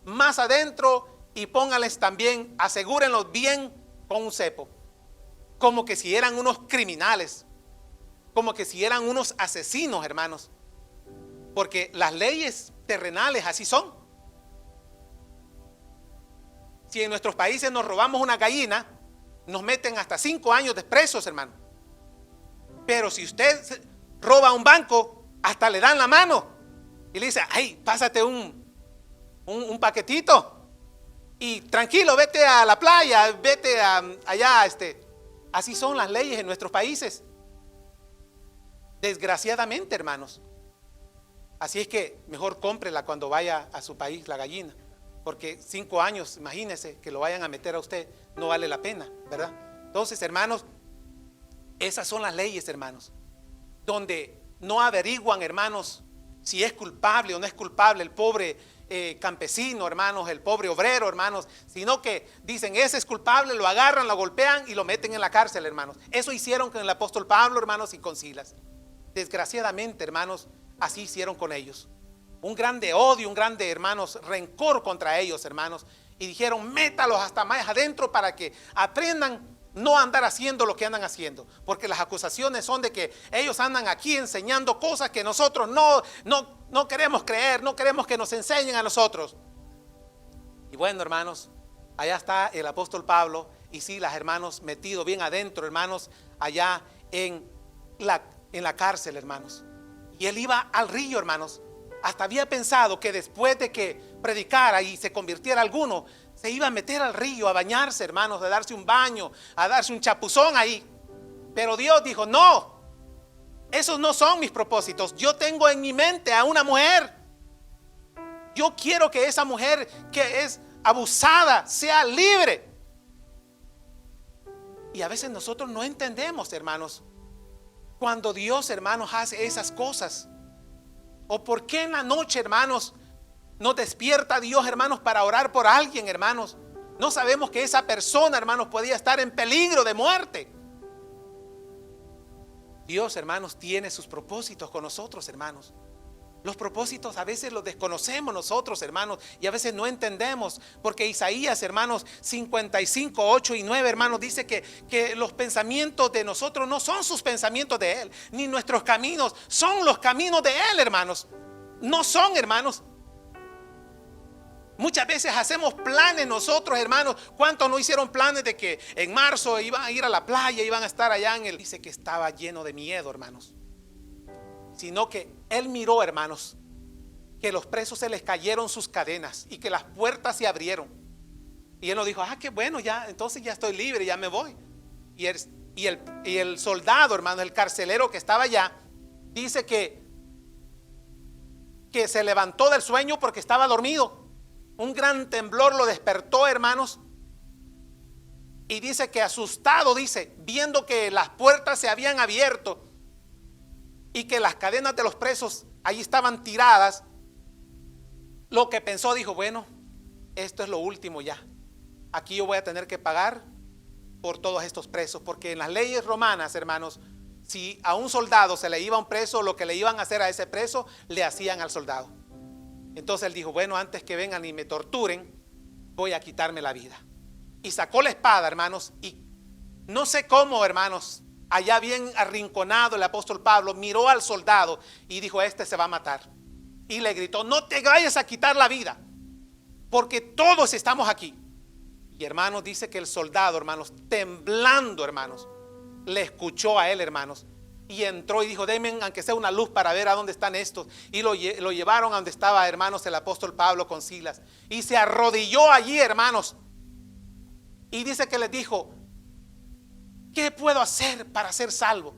más adentro y pónganles también, asegúrenlos bien con un cepo. Como que si eran unos criminales, como que si eran unos asesinos, hermanos. Porque las leyes terrenales así son. Si en nuestros países nos robamos una gallina, nos meten hasta 5 años de presos, hermano. Pero si usted roba un banco, hasta le dan la mano y le dice: ay, pásate un paquetito y tranquilo, vete a la playa, vete allá. Así son las leyes en nuestros países, desgraciadamente, hermanos. Así es que mejor cómprela cuando vaya a su país, la gallina, porque 5 años, imagínense que lo vayan a meter a usted, no vale la pena, ¿verdad? Entonces, hermanos, esas son las leyes, hermanos, donde no averiguan, hermanos, si es culpable o no es culpable el pobre campesino, hermanos, el pobre obrero, hermanos, sino que dicen, ese es culpable, lo agarran, lo golpean y lo meten en la cárcel, hermanos. Eso hicieron con el apóstol Pablo, hermanos, y con Silas. Desgraciadamente, hermanos, así hicieron con ellos. Un grande odio, un grande, hermanos, rencor contra ellos, hermanos. Y dijeron, métalos hasta más adentro para que aprendan no andar haciendo lo que andan haciendo. Porque las acusaciones son de que ellos andan aquí enseñando cosas que nosotros no queremos creer, no queremos que nos enseñen a nosotros. Y bueno, hermanos, allá está el apóstol Pablo y Silas, hermanos, metido bien adentro, hermanos, allá en la cárcel, hermanos. Y él iba al río, hermanos. Hasta había pensado que después de que predicara y se convirtiera alguno, se iba a meter al río a bañarse, hermanos, a darse un baño, a darse un chapuzón ahí. Pero Dios dijo, no, esos no son mis propósitos. Yo tengo en mi mente a una mujer. Yo quiero que esa mujer que es abusada sea libre. Y a veces nosotros no entendemos, hermanos, cuando Dios, hermanos, hace esas cosas. O por qué en la noche, hermanos, nos despierta Dios, hermanos, para orar por alguien, hermanos. No sabemos que esa persona, hermanos, podía estar en peligro de muerte. Dios, hermanos, tiene sus propósitos con nosotros, hermanos. Los propósitos a veces los desconocemos nosotros, hermanos, y a veces no entendemos, porque Isaías, hermanos, 55, 8 y 9, hermanos, dice que los pensamientos de nosotros no son sus pensamientos de Él, ni nuestros caminos son los caminos de Él, hermanos. No son, hermanos. Muchas veces hacemos planes nosotros, hermanos. ¿Cuántos no hicieron planes de que en marzo iban a ir a la playa, iban a estar allá en el... Dice que estaba lleno de miedo, hermanos. Sino que él miró, hermanos, que los presos se les cayeron sus cadenas y que las puertas se abrieron. Y él nos dijo, qué bueno, ya, entonces ya estoy libre, ya me voy. Y el soldado, hermano, el carcelero que estaba allá, dice que se levantó del sueño porque estaba dormido. Un gran temblor lo despertó, hermanos. Y dice que asustado, dice, viendo que las puertas se habían abierto y que las cadenas de los presos ahí estaban tiradas, lo que pensó, dijo, bueno, esto es lo último ya. Aquí yo voy a tener que pagar por todos estos presos, porque en las leyes romanas, hermanos, si a un soldado se le iba un preso, lo que le iban a hacer a ese preso, le hacían al soldado. Entonces él dijo, bueno, antes que vengan y me torturen, voy a quitarme la vida. Y sacó la espada, hermanos, y no sé cómo, hermanos, allá bien arrinconado el apóstol Pablo miró al soldado y dijo, este se va a matar. Y le gritó, no te vayas a quitar la vida, porque todos estamos aquí. Y hermanos, dice que el soldado, hermanos, temblando, hermanos, le escuchó a él, hermanos, y entró y dijo, denme aunque sea una luz para ver a dónde están estos. Y lo llevaron a donde estaba, hermanos, el apóstol Pablo con Silas, y se arrodilló allí, hermanos, y dice que les dijo, ¿qué puedo hacer para ser salvo?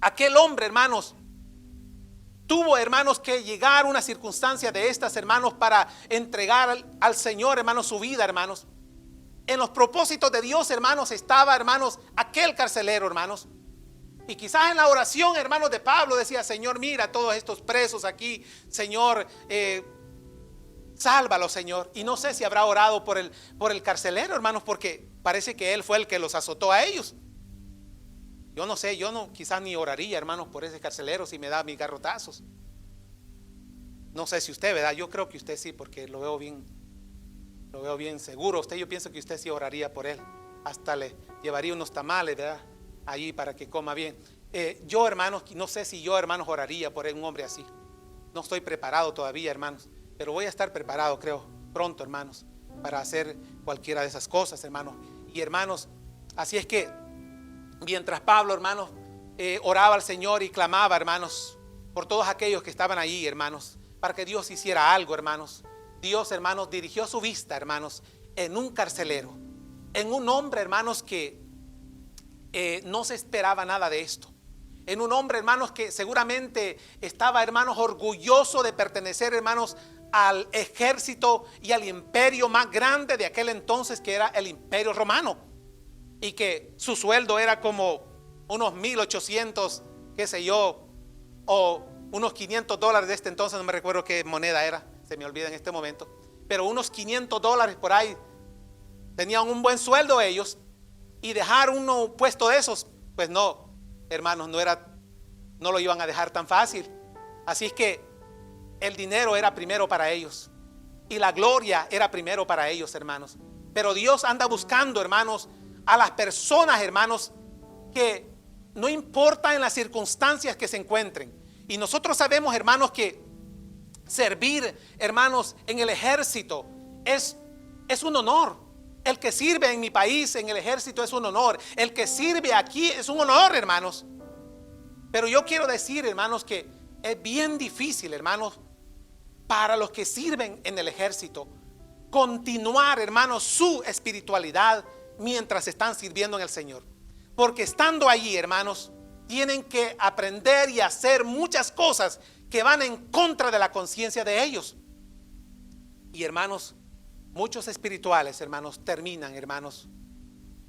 Aquel hombre, hermanos, tuvo, hermanos, que llegar a una circunstancia de estas, hermanos, para entregar al Señor, hermanos, su vida, hermanos. En los propósitos de Dios, hermanos, estaba, hermanos, aquel carcelero, hermanos. Y quizás en la oración, hermanos, de Pablo decía, Señor, mira todos estos presos aquí, Señor, sálvalo, Señor. Y no sé si habrá orado por el carcelero, hermanos, porque parece que él fue el que los azotó a ellos. Yo no sé, quizás ni oraría, hermanos, por ese carcelero si me da mis garrotazos. No sé si usted, ¿verdad? Yo creo que usted sí, porque lo veo bien seguro. Yo pienso que usted sí oraría por él. Hasta le llevaría unos tamales, ¿verdad? Allí para que coma bien. Yo, hermanos, no sé si yo, hermanos, oraría por un hombre así. No estoy preparado todavía, hermanos, pero voy a estar preparado, creo, pronto, hermanos, para hacer cualquiera de esas cosas, hermanos. Y hermanos, así es que mientras Pablo, hermanos, oraba al Señor y clamaba, hermanos, por todos aquellos que estaban ahí, hermanos, para que Dios hiciera algo, hermanos. Dios, hermanos, dirigió su vista, hermanos, en un carcelero, en un hombre, hermanos, que no se esperaba nada de esto. En un hombre, hermanos, que seguramente estaba, hermanos, orgulloso de pertenecer, hermanos, al ejército y al imperio más grande de aquel entonces, que era el imperio romano, y que su sueldo era como unos 1,800, qué sé yo, o unos $500 de este entonces, no me recuerdo qué moneda era, se me olvida en este momento, pero unos $500 por ahí. Tenían un buen sueldo ellos, y dejar uno puesto de esos, pues no, hermanos, no lo iban a dejar tan fácil. Así es que el dinero era primero para ellos y la gloria era primero para ellos, hermanos. Pero Dios anda buscando, hermanos, a las personas, hermanos, que no importa en las circunstancias que se encuentren. Y nosotros sabemos, hermanos, que servir, hermanos, en el ejército es un honor. El que sirve en mi país, en el ejército, es un honor. El que sirve aquí es un honor, hermanos. Pero yo quiero decir, hermanos, que es bien difícil, hermanos, para los que sirven en el ejército, continuar, hermanos, su espiritualidad mientras están sirviendo en el Señor. Porque estando allí, hermanos, tienen que aprender y hacer muchas cosas que van en contra de la conciencia de ellos. Y, hermanos, muchos espirituales, hermanos, terminan, hermanos,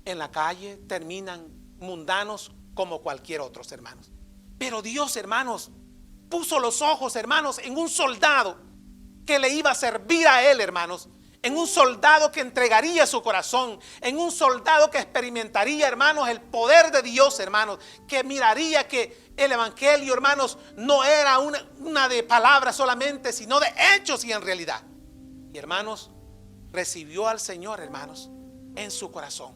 en la calle, terminan mundanos como cualquier otros, hermanos. Pero Dios, hermanos, puso los ojos, hermanos, en un soldado que le iba a servir a él, hermanos. En un soldado que entregaría su corazón. En un soldado que experimentaría, hermanos, el poder de Dios, hermanos. Que miraría que el evangelio, hermanos, no era una de palabras solamente, sino de hechos y en realidad. Y, hermanos, recibió al Señor, hermanos, en su corazón.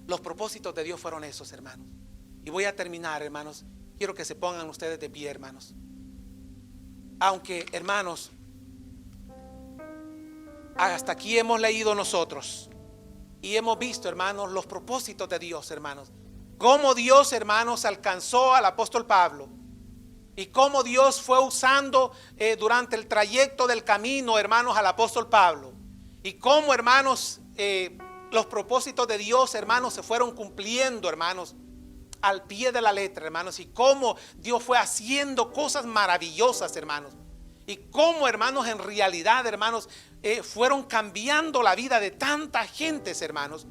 Los propósitos de Dios fueron esos, hermanos. Y voy a terminar, hermanos. Quiero que se pongan ustedes de pie, hermanos. Aunque, hermanos, hasta aquí hemos leído nosotros y hemos visto, hermanos, los propósitos de Dios, hermanos. Cómo Dios, hermanos, alcanzó al apóstol Pablo. Y cómo Dios fue usando durante el trayecto del camino, hermanos, al apóstol Pablo. Y cómo, hermanos, los propósitos de Dios, hermanos, se fueron cumpliendo, hermanos, al pie de la letra, hermanos. Y cómo Dios fue haciendo cosas maravillosas, hermanos. Y cómo, hermanos, en realidad, hermanos, fueron cambiando la vida de tanta gente, hermanos.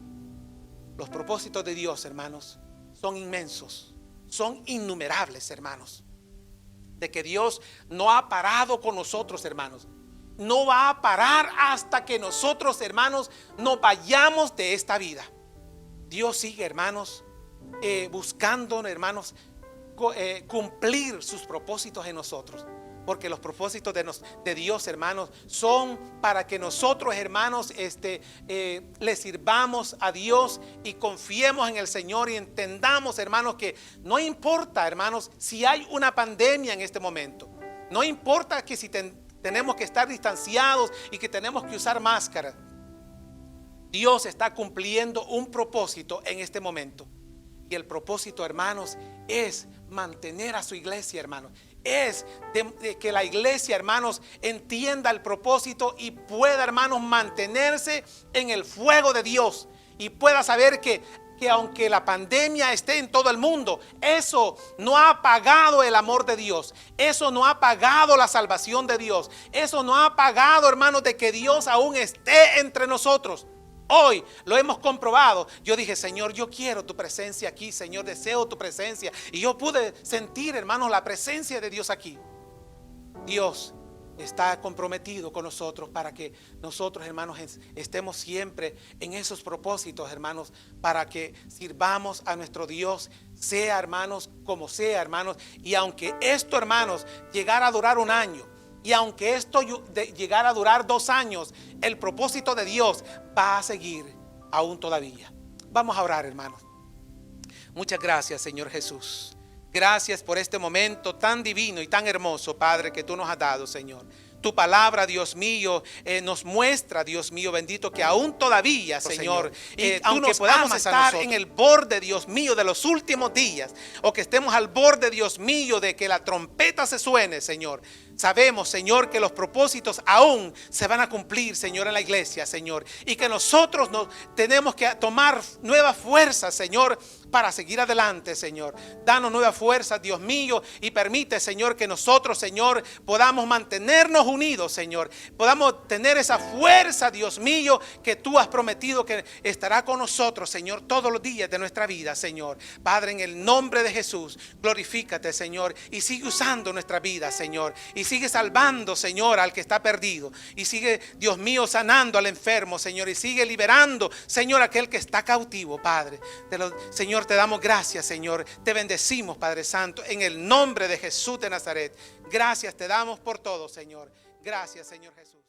Los propósitos de Dios, hermanos, son inmensos, son innumerables, hermanos. De que Dios no ha parado con nosotros, hermanos. No va a parar hasta que nosotros, hermanos, nos vayamos de esta vida. Dios sigue, hermanos, buscando, hermanos, cumplir sus propósitos en nosotros. Porque los propósitos de Dios, hermanos, son para que nosotros, hermanos, le sirvamos a Dios y confiemos en el Señor y entendamos, hermanos, que no importa, hermanos, si hay una pandemia en este momento. No importa que si tenemos que estar distanciados y que tenemos que usar máscara. Dios está cumpliendo un propósito en este momento. Y el propósito, hermanos, es mantener a su iglesia, hermanos. Es de que la iglesia, hermanos, entienda el propósito y pueda, hermanos, mantenerse en el fuego de Dios. Y pueda saber que aunque la pandemia esté en todo el mundo, eso no ha apagado el amor de Dios. Eso no ha apagado la salvación de Dios. Eso no ha apagado, hermanos, de que Dios aún esté entre nosotros. Hoy lo hemos comprobado. Yo dije, Señor, yo quiero tu presencia aquí, Señor, deseo tu presencia. Y yo pude sentir, hermanos, la presencia de Dios aquí. Dios está comprometido con nosotros para que nosotros, hermanos, estemos siempre en esos propósitos, hermanos, para que sirvamos a nuestro Dios, sea, hermanos, como sea, hermanos. Y aunque esto, hermanos, llegara a durar un año, y aunque esto llegara a durar 2 años, el propósito de Dios va a seguir aún todavía. Vamos a orar, hermanos. Muchas gracias, Señor Jesús. Gracias por este momento tan divino y tan hermoso, Padre, que tú nos has dado, Señor. Tu palabra, Dios mío, nos muestra, Dios mío bendito, que aún todavía, Señor, aunque podamos estar en el borde, Dios mío, de los últimos días, o que estemos al borde, Dios mío, de que la trompeta se suene, Señor, sabemos, Señor, que los propósitos aún se van a cumplir, Señor, en la iglesia, Señor, y que nosotros tenemos que tomar nuevas fuerzas, Señor, para seguir adelante, Señor. Danos nuevas fuerzas, Dios mío, y permite, Señor, que nosotros, Señor, podamos mantenernos unidos, Señor. Podamos tener esa fuerza, Dios mío, que tú has prometido que estará con nosotros, Señor, todos los días de nuestra vida, Señor. Padre, en el nombre de Jesús, glorifícate, Señor, y sigue usando nuestra vida, Señor. Y Y sigue salvando, Señor, al que está perdido. Y sigue, Dios mío, sanando al enfermo, Señor. Y sigue liberando, Señor, aquel que está cautivo, Padre. Señor, te damos gracias, Señor. Te bendecimos, Padre Santo, en el nombre de Jesús de Nazaret. Gracias te damos por todo, Señor. Gracias, Señor Jesús.